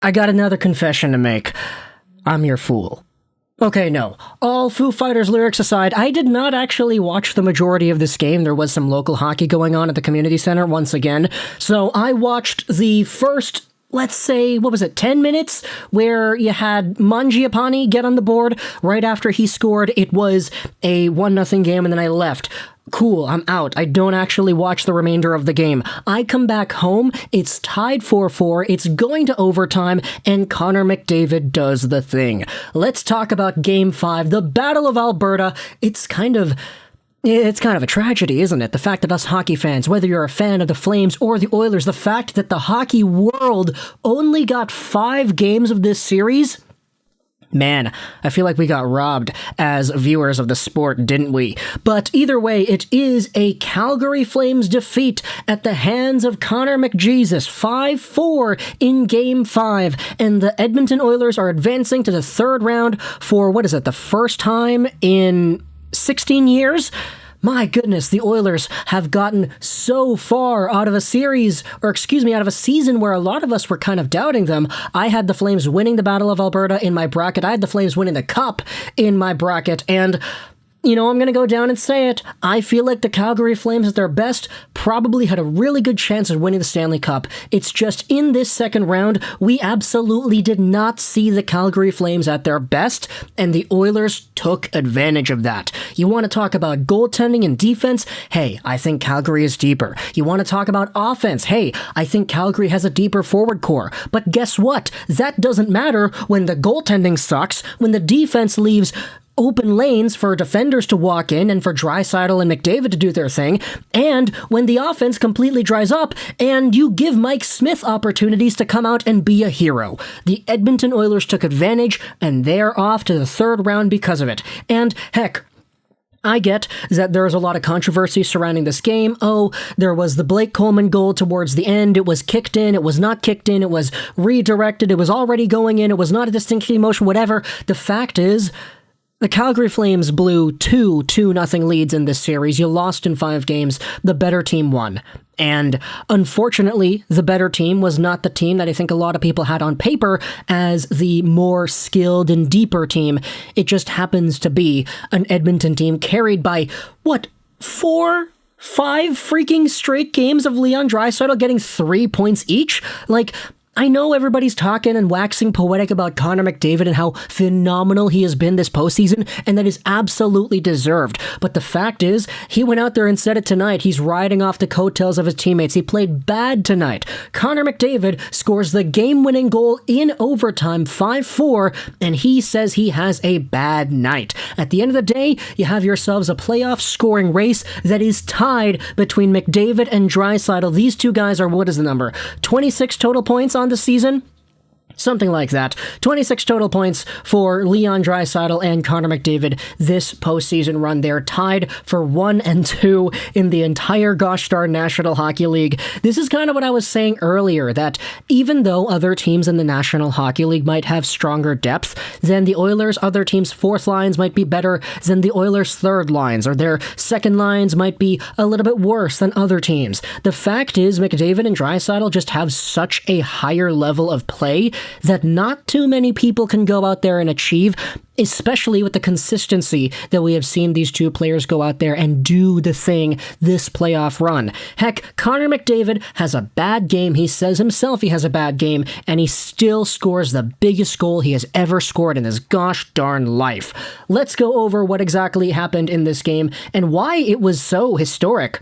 I got another confession to make. I'm your fool. Okay, no. All Foo Fighters lyrics aside, I did not actually watch the majority of this game. There was some local hockey going on at the community center once again. So I watched the first, let's say, 10 minutes, where you had Mangiapane get on the board right after he scored. It was a 1-0 game, and then I left. Cool, I'm out. I don't actually watch the remainder of the game. I come back home, it's tied 4-4, it's going to overtime, and Connor McDavid does the thing. Let's talk about Game 5, the Battle of Alberta. It's kind of a tragedy, isn't it? The fact that us hockey fans, whether you're a fan of the Flames or the Oilers, the fact that the hockey world only got 5 games of this series. Man, I feel like we got robbed as viewers of the sport, didn't we? But either way, it is a Calgary Flames defeat at the hands of Connor McJesus, 5-4 in Game 5, and the Edmonton Oilers are advancing to the third round for, the first time in 16 years? My goodness, the Oilers have gotten so far out of a season where a lot of us were kind of doubting them. I had the Flames winning the Battle of Alberta in my bracket. I had the Flames winning the Cup in my bracket, and I'm going to go down and say it. I feel like the Calgary Flames at their best probably had a really good chance of winning the Stanley Cup. It's just in this second round, we absolutely did not see the Calgary Flames at their best, and the Oilers took advantage of that. You want to talk about goaltending and defense? Hey, I think Calgary is deeper. You want to talk about offense? Hey, I think Calgary has a deeper forward core. But guess what? That doesn't matter when the goaltending sucks, when the defense leaves open lanes for defenders to walk in and for Draisaitl and McDavid to do their thing, and when the offense completely dries up and you give Mike Smith opportunities to come out and be a hero. The Edmonton Oilers took advantage, and they're off to the third round because of it. And heck, I get that there's a lot of controversy surrounding this game. Oh, there was the Blake Coleman goal towards the end. It was kicked in. It was not kicked in. It was redirected. It was already going in. It was not a distinctly motion, whatever. The fact is, the Calgary Flames blew 2-2-0 leads in this series. You lost in 5 games. The better team won. And unfortunately, the better team was not the team that I think a lot of people had on paper as the more skilled and deeper team. It just happens to be an Edmonton team carried by, 5 freaking straight games of Leon Draisaitl getting 3 points each? I know everybody's talking and waxing poetic about Connor McDavid and how phenomenal he has been this postseason, and that is absolutely deserved. But the fact is, he went out there and said it tonight. He's riding off the coattails of his teammates. He played bad tonight. Connor McDavid scores the game-winning goal in overtime, 5-4, and he says he has a bad night. At the end of the day, you have yourselves a playoff scoring race that is tied between McDavid and Draisaitl. These two guys are, 26 total points on the season? Something like that. 26 total points for Leon Draisaitl and Connor McDavid this postseason run. They're tied for 1 and 2 in the entire gosh darn National Hockey League. This is kind of what I was saying earlier, that even though other teams in the National Hockey League might have stronger depth than the Oilers, other teams' fourth lines might be better than the Oilers' third lines, or their second lines might be a little bit worse than other teams. The fact is, McDavid and Draisaitl just have such a higher level of play that not too many people can go out there and achieve, especially with the consistency that we have seen these two players go out there and do the thing this playoff run. Heck, Connor McDavid has a bad game. He says himself he has a bad game, and he still scores the biggest goal he has ever scored in his gosh darn life. Let's go over what exactly happened in this game and why it was so historic.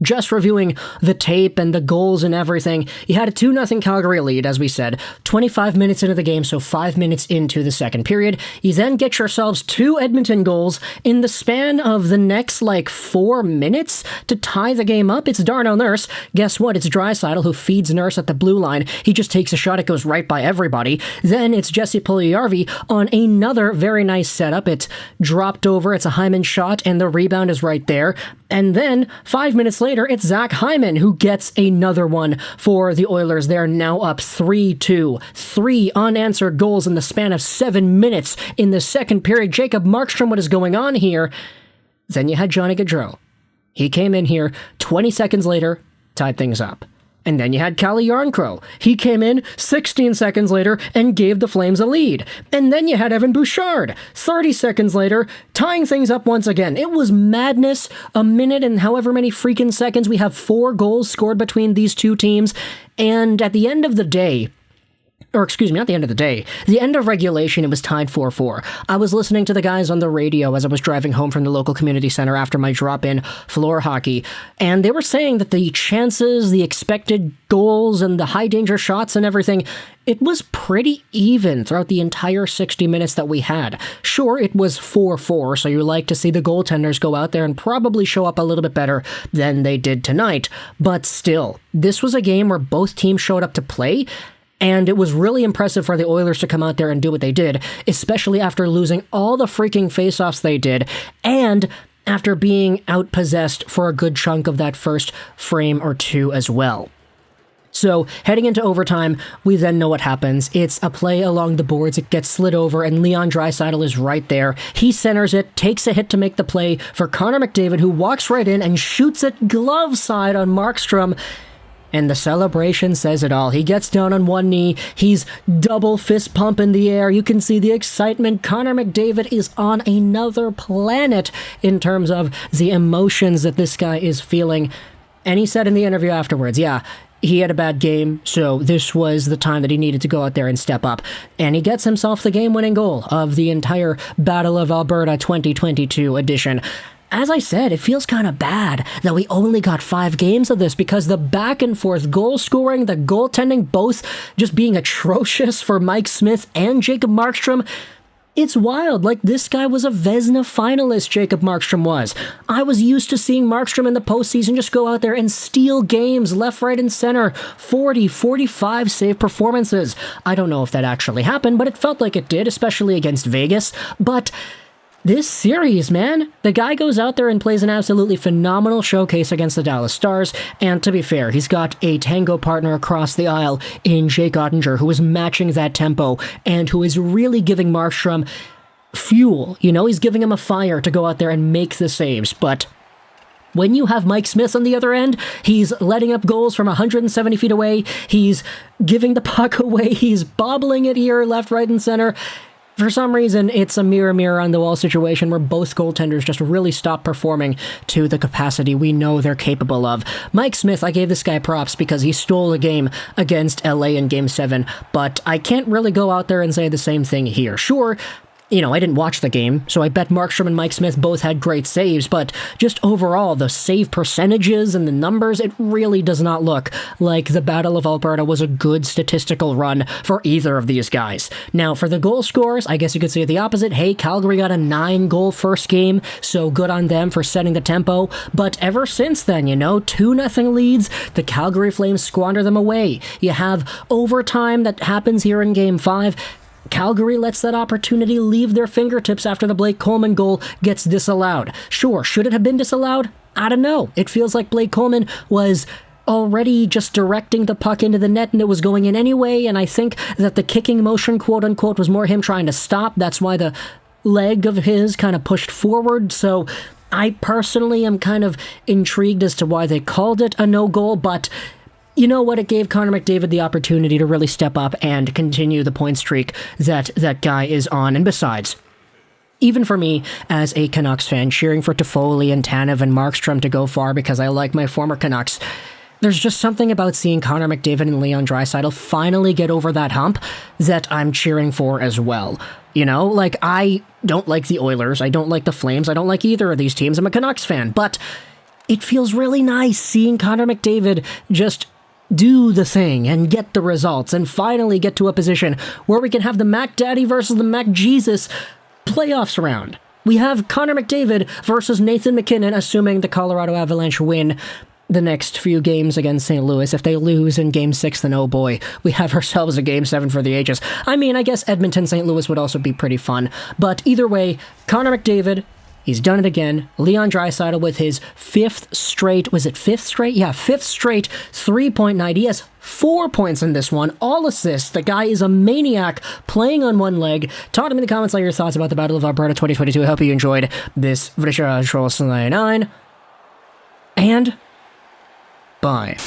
Just reviewing the tape and the goals and everything, you had a 2-0 Calgary lead, as we said, 25 minutes into the game, so 5 minutes into the second period. You then get yourselves 2 Edmonton goals in the span of the next, 4 minutes to tie the game up. It's Darnell Nurse. Guess what? It's Draisaitl who feeds Nurse at the blue line. He just takes a shot. It goes right by everybody. Then it's Jesse Puljujarvi on another very nice setup. It's dropped over. It's a Hyman shot, and the rebound is right there. And then 5 minutes later, it's Zach Hyman who gets another one for the Oilers. They're now up 3-2. 3 unanswered goals in the span of 7 minutes in the second period. Jacob Markstrom, what is going on here? Then you had Johnny Gaudreau. He came in here 20 seconds later, tied things up. And then you had Calle Jarnkrok. He came in 16 seconds later and gave the Flames a lead. And then you had Evan Bouchard, 30 seconds later, tying things up once again. It was madness. A minute and however many freaking seconds. We have 4 goals scored between these two teams. And at the end of the day, or excuse me, not the end of the day, the end of regulation, it was tied 4-4. I was listening to the guys on the radio as I was driving home from the local community center after my drop-in floor hockey, and they were saying that the chances, the expected goals, and the high-danger shots and everything, it was pretty even throughout the entire 60 minutes that we had. Sure, it was 4-4, so you like to see the goaltenders go out there and probably show up a little bit better than they did tonight, but still, this was a game where both teams showed up to play. And it was really impressive for the Oilers to come out there and do what they did, especially after losing all the freaking faceoffs they did, and after being outpossessed for a good chunk of that first frame or two as well. So, heading into overtime, we then know what happens. It's a play along the boards, it gets slid over, and Leon Draisaitl is right there. He centers it, takes a hit to make the play for Connor McDavid, who walks right in and shoots it glove side on Markstrom. And the celebration says it all. He gets down on one knee. He's double fist pump in the air. You can see the excitement. Connor McDavid is on another planet in terms of the emotions that this guy is feeling. And he said in the interview afterwards, yeah, he had a bad game, so this was the time that he needed to go out there and step up. And he gets himself the game-winning goal of the entire Battle of Alberta 2022 edition. As I said, it feels kind of bad that we only got 5 games of this because the back and forth goal scoring, the goaltending, both just being atrocious for Mike Smith and Jacob Markstrom. It's wild. Like, this guy was a Vezina finalist, Jacob Markstrom was. I was used to seeing Markstrom in the postseason just go out there and steal games left, right, and center. 40, 45 save performances. I don't know if that actually happened, but it felt like it did, especially against Vegas. But this series, man, the guy goes out there and plays an absolutely phenomenal showcase against the Dallas Stars, and to be fair, he's got a tango partner across the aisle in Jake Ottinger, who is matching that tempo, and who is really giving Markstrom fuel. You know, he's giving him a fire to go out there and make the saves, but when you have Mike Smith on the other end, he's letting up goals from 170 feet away, he's giving the puck away, he's bobbling it here, left, right, and center. For some reason, it's a mirror on the wall situation where both goaltenders just really stop performing to the capacity we know they're capable of. Mike Smith, I gave this guy props because he stole a game against LA in Game 7, but I can't really go out there and say the same thing here. Sure, you know, I didn't watch the game, so I bet Markstrom and Mike Smith both had great saves, but just overall, the save percentages and the numbers, it really does not look like the Battle of Alberta was a good statistical run for either of these guys. Now, for the goal scorers, I guess you could say the opposite. Hey, Calgary got a 9-goal first game, so good on them for setting the tempo, but ever since then, you know, 2-0 leads, the Calgary Flames squander them away. You have overtime that happens here in Game 5, Calgary lets that opportunity leave their fingertips after the Blake Coleman goal gets disallowed. Sure, should it have been disallowed? I don't know. It feels like Blake Coleman was already just directing the puck into the net and it was going in anyway, and I think that the kicking motion, quote-unquote, was more him trying to stop. That's why the leg of his kind of pushed forward, so I personally am kind of intrigued as to why they called it a no-goal, but you know what? It gave Connor McDavid the opportunity to really step up and continue the point streak that that guy is on. And besides, even for me, as a Canucks fan, cheering for Toffoli and Tanev and Markstrom to go far because I like my former Canucks, there's just something about seeing Connor McDavid and Leon Draisaitl finally get over that hump that I'm cheering for as well. You know, like, I don't like the Oilers, I don't like the Flames, I don't like either of these teams. I'm a Canucks fan, but it feels really nice seeing Connor McDavid just do the thing and get the results and finally get to a position where we can have the Mac Daddy versus the Mac Jesus playoffs round. We have Connor McDavid versus Nathan MacKinnon, assuming the Colorado Avalanche win the next few games against St. Louis. If they lose in Game 6, then oh boy, we have ourselves a Game 7 for the ages. I mean, I guess Edmonton, St. Louis would also be pretty fun, but either way, Connor McDavid, he's done it again. Leon Draisaitl with his 5th straight, was it 5th straight? Yeah, 5th straight 3-point night. He has 4 points in this one, all assists. The guy is a maniac playing on one leg. Talk to me in the comments all your thoughts about the Battle of Alberta 2022. I hope you enjoyed this video. And bye.